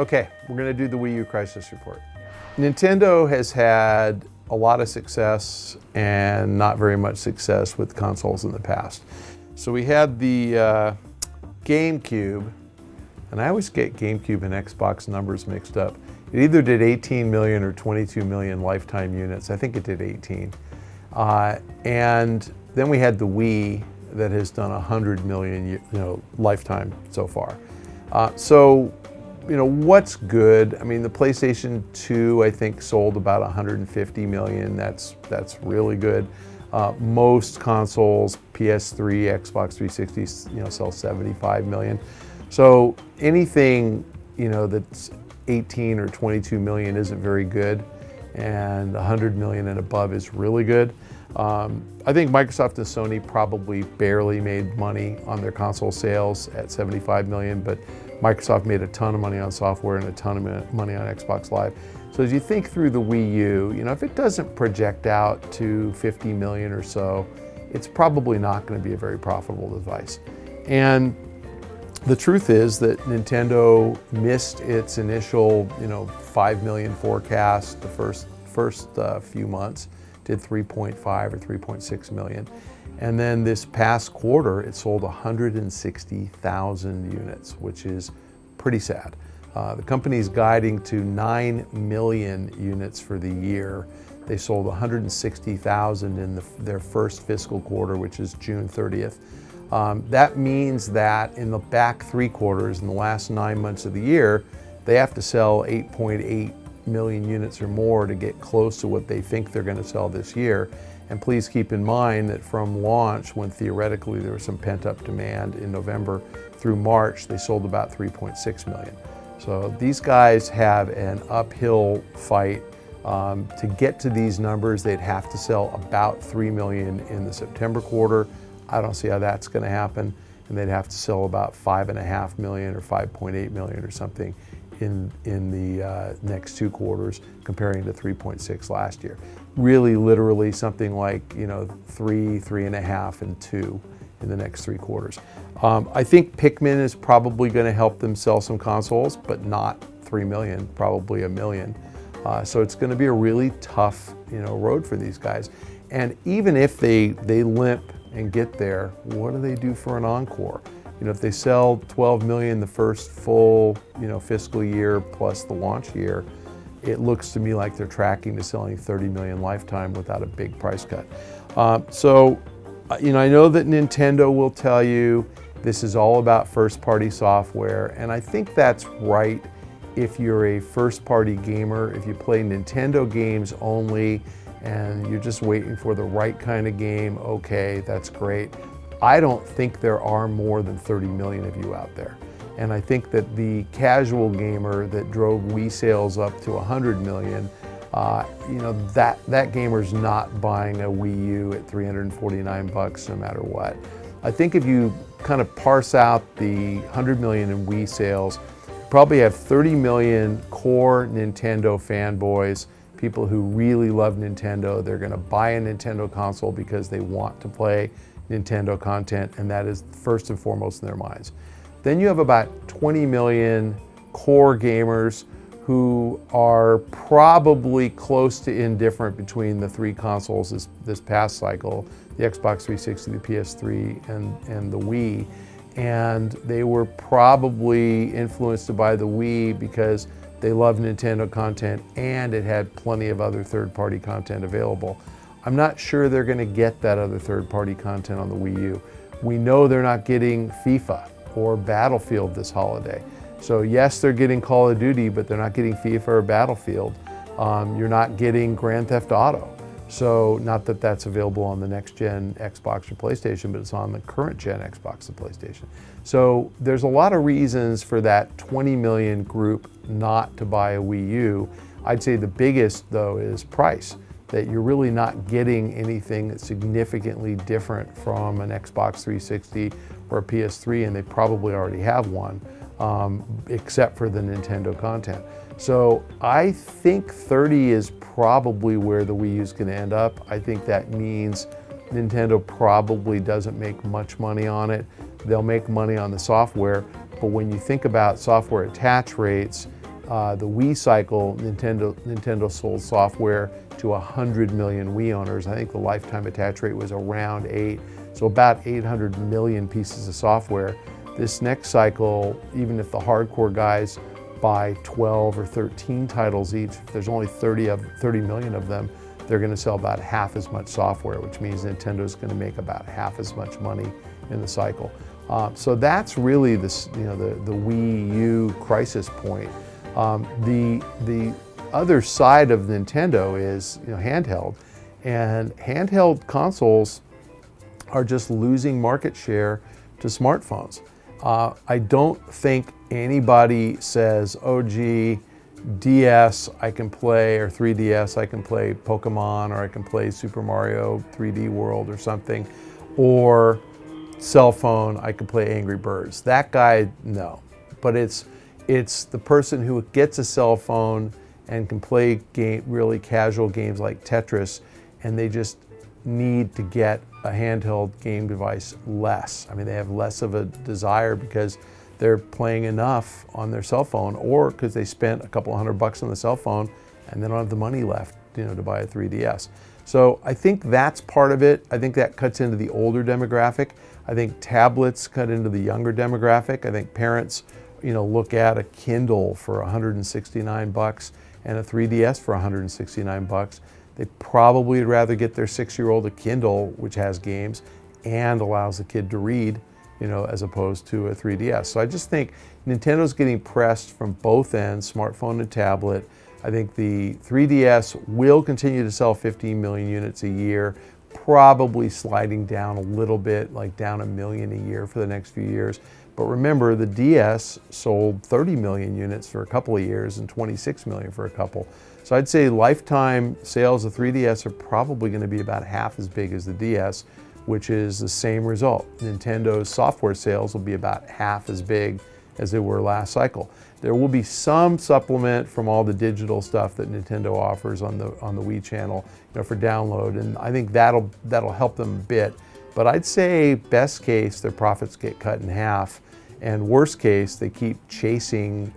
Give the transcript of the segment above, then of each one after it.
Okay, we're going to do the Wii U crisis report. Nintendo has had a lot of success and not very much success with consoles in the past. So we had the GameCube, and I always get GameCube and Xbox numbers mixed up. It either did 18 million or 22 million lifetime units. I think it did 18. And then we had the Wii that has done 100 million, lifetime so far. So, what's good? I mean, the PlayStation 2, I think, sold about 150 million. That's really good. Most consoles, PS3, Xbox 360, sell 75 million. So anything, that's 18 or 22 million isn't very good, and 100 million and above is really good. I think Microsoft and Sony probably barely made money on their console sales at 75 million, but Microsoft made a ton of money on software and a ton of money on Xbox Live. So as you think through the Wii U, if it doesn't project out to 50 million or so, it's probably not going to be a very profitable device. And the truth is that Nintendo missed its initial, 5 million forecast the first few months, did 3.5 or 3.6 million. And then this past quarter, it sold 160,000 units, which is pretty sad. The company's guiding to 9 million units for the year. They sold 160,000 in their first fiscal quarter, which is June 30th. That means that in the back 3 quarters, in the last 9 months of the year, they have to sell 8.8 million units or more to get close to what they think they're going to sell this year. And please keep in mind that from launch, when theoretically there was some pent-up demand in November through March, they sold about 3.6 million. So these guys have an uphill fight. To get to these numbers, they'd have to sell about 3 million in the September quarter. I don't see how that's going to happen. And they'd have to sell about 5.5 million or 5.8 million or something in the next 2 quarters, comparing to 3.6 last year. Really, literally something like 3, 3.5, and 2 in the next 3 quarters. I think Pikmin is probably going to help them sell some consoles, but not 3 million, probably 1 million. So it's going to be a really tough, road for these guys. And even if they limp and get there, what do they do for an encore? If they sell 12 million the first full, fiscal year plus the launch year, it looks to me like they're tracking to selling 30 million lifetime without a big price cut. So, I know that Nintendo will tell you this is all about first-party software, and I think that's right if you're a first-party gamer. If you play Nintendo games only and you're just waiting for the right kind of game, okay, that's great. I don't think there are more than 30 million of you out there. And I think that the casual gamer that drove Wii sales up to 100 million, that gamer's not buying a Wii U at 349 bucks no matter what. I think if you kind of parse out the 100 million in Wii sales, you probably have 30 million core Nintendo fanboys, people who really love Nintendo. They're going to buy a Nintendo console because they want to play Nintendo content, and that is first and foremost in their minds. Then you have about 20 million core gamers who are probably close to indifferent between the 3 consoles this past cycle, the Xbox 360, the PS3, and the Wii. And they were probably influenced by the Wii because they love Nintendo content and it had plenty of other third-party content available. I'm not sure they're going to get that other third-party content on the Wii U. We know they're not getting FIFA or Battlefield this holiday. So yes, they're getting Call of Duty, but they're not getting FIFA or Battlefield. You're not getting Grand Theft Auto. So not that that's available on the next-gen Xbox or PlayStation, but it's on the current-gen Xbox and PlayStation. So there's a lot of reasons for that 20 million group not to buy a Wii U. I'd say the biggest, though, is price. That you're really not getting anything that's significantly different from an Xbox 360 or a PS3, and they probably already have one, except for the Nintendo content. So I think 30 is probably where the Wii U is going to end up. I think that means Nintendo probably doesn't make much money on it. They'll make money on the software, but when you think about software attach rates, The Wii cycle, Nintendo sold software to 100 million Wii owners. I think the lifetime attach rate was around 8, so about 800 million pieces of software. This next cycle, even if the hardcore guys buy 12 or 13 titles each, if there's only 30 million of them, they're going to sell about half as much software, which means Nintendo's going to make about half as much money in the cycle. So that's really the Wii U crisis point. The other side of Nintendo is handheld, and handheld consoles are just losing market share to smartphones. I don't think anybody says, oh gee, DS I can play, or 3DS I can play Pokemon, or I can play Super Mario 3D World or something, or cell phone I can play Angry Birds. That guy, no. But it's the person who gets a cell phone and can play really casual games like Tetris, and they just need to get a handheld game device less. I mean, they have less of a desire because they're playing enough on their cell phone, or because they spent a couple $100 on the cell phone and they don't have the money left, to buy a 3DS. So I think that's part of it. I think that cuts into the older demographic. I think tablets cut into the younger demographic. I think parents, look at a Kindle for $169 and a 3DS for $169. They probably would rather get their 6-year-old a Kindle, which has games and allows the kid to read, as opposed to a 3DS. So I just think Nintendo's getting pressed from both ends, smartphone and tablet. I think the 3DS will continue to sell 15 million units a year, probably sliding down a little bit, like down 1 million a year for the next few years. But remember, the DS sold 30 million units for a couple of years and 26 million for a couple. So I'd say lifetime sales of 3DS are probably going to be about half as big as the DS, which is the same result. Nintendo's software sales will be about half as big as they were last cycle. There will be some supplement from all the digital stuff that Nintendo offers on the Wii channel, for download, and I think that'll help them a bit. But I'd say best case, their profits get cut in half, and worst case, they keep chasing,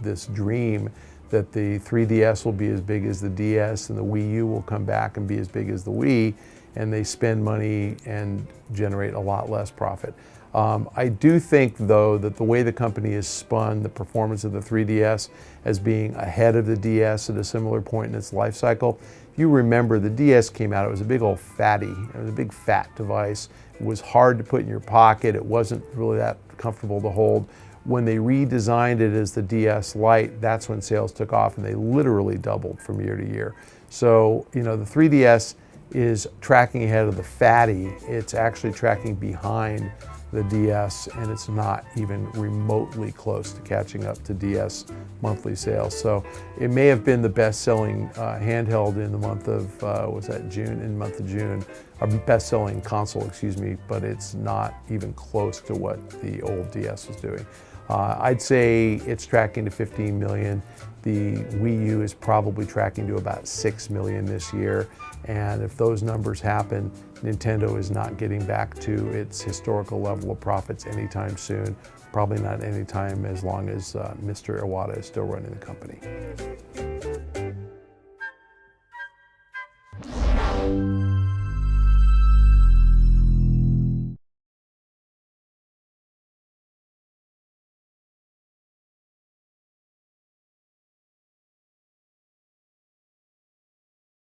this dream that the 3DS will be as big as the DS and the Wii U will come back and be as big as the Wii, and they spend money and generate a lot less profit. I do think, though, that the way the company has spun the performance of the 3DS as being ahead of the DS at a similar point in its life cycle. If you remember, the DS came out, it was a big old fatty, it was a big fat device. It was hard to put in your pocket, it wasn't really that comfortable to hold. When they redesigned it as the DS Lite, that's when sales took off, and they literally doubled from year to year. So, the 3DS is tracking ahead of the fatty. It's actually tracking behind the DS, and it's not even remotely close to catching up to DS monthly sales. So it may have been the best-selling handheld in the month of, was that June? In the month of June, or best-selling console, excuse me, but it's not even close to what the old DS was doing. I'd say it's tracking to 15 million. The Wii U is probably tracking to about 6 million this year. And if those numbers happen, Nintendo is not getting back to its historical level of profits anytime soon. Probably not anytime as long as Mr. Iwata is still running the company.